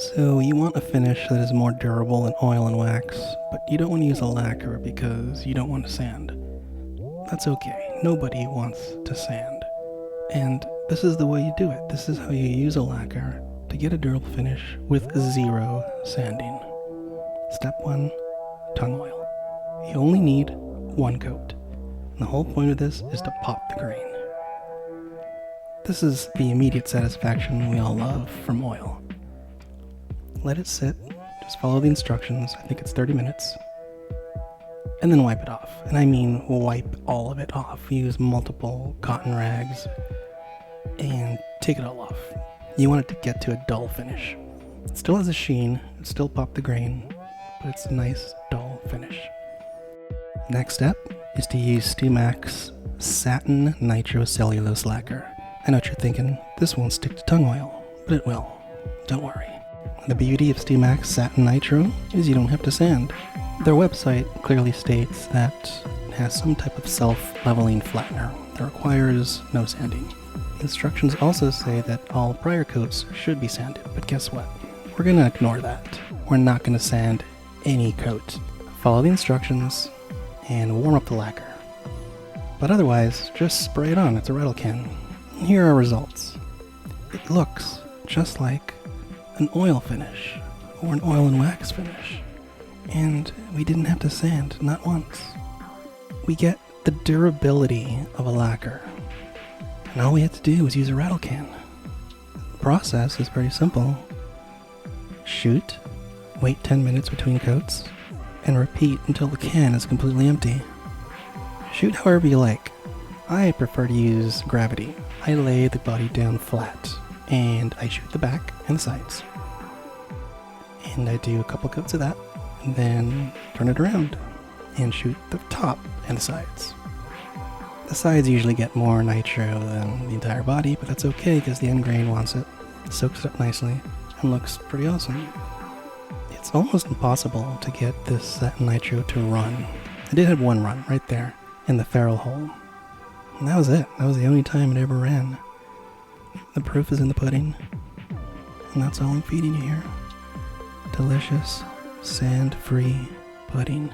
So you want a finish that is more durable than oil and wax, but you don't want to use a lacquer because you don't want to sand. That's okay. Nobody wants to sand. And this is the way you do it. This is how you use a lacquer to get a durable finish with zero sanding. Step 1, tongue oil. You only need one coat. And the whole point of this is to pop the grain. This is the immediate satisfaction we all love from oil. Let it sit, just follow the instructions, I think it's 30 minutes, and then wipe it off. And I mean wipe all of it off. Use multiple cotton rags and take it all off. You want it to get to a dull finish. It still has a sheen, it still pop the grain, but it's a nice dull finish. Next step is to use StewMax Satin Nitrocellulose Lacquer. I know what you're thinking, this won't stick to tongue oil, but it will. Don't worry. The beauty of StewMax Satin Nitro is you don't have to sand. Their website clearly states that it has some type of self-leveling flattener that requires no sanding. The instructions also say that all prior coats should be sanded, but guess what? We're going to ignore that. We're not going to sand any coat. Follow the instructions and warm up the lacquer. But otherwise, just spray it on. It's a rattle can. And here are results. It looks just like an oil finish or an oil and wax finish. And we didn't have to sand, not once. We get the durability of a lacquer. And all we had to do was use a rattle can. The process is pretty simple. Shoot, wait 10 minutes between coats, and repeat until the can is completely empty. Shoot however you like. I prefer to use gravity. I lay the body down flat, and I shoot the back and the sides. And I do a couple coats of that, and then turn it around and shoot the top and the sides. The sides usually get more nitro than the entire body, but that's okay because the end grain wants it. It soaks it up nicely and looks pretty awesome. It's almost impossible to get this satin nitro to run. I did have one run right there in the ferrule hole. And that was it. That was the only time it ever ran. The proof is in the pudding. And that's all I'm feeding you here. Delicious, sand-free pudding.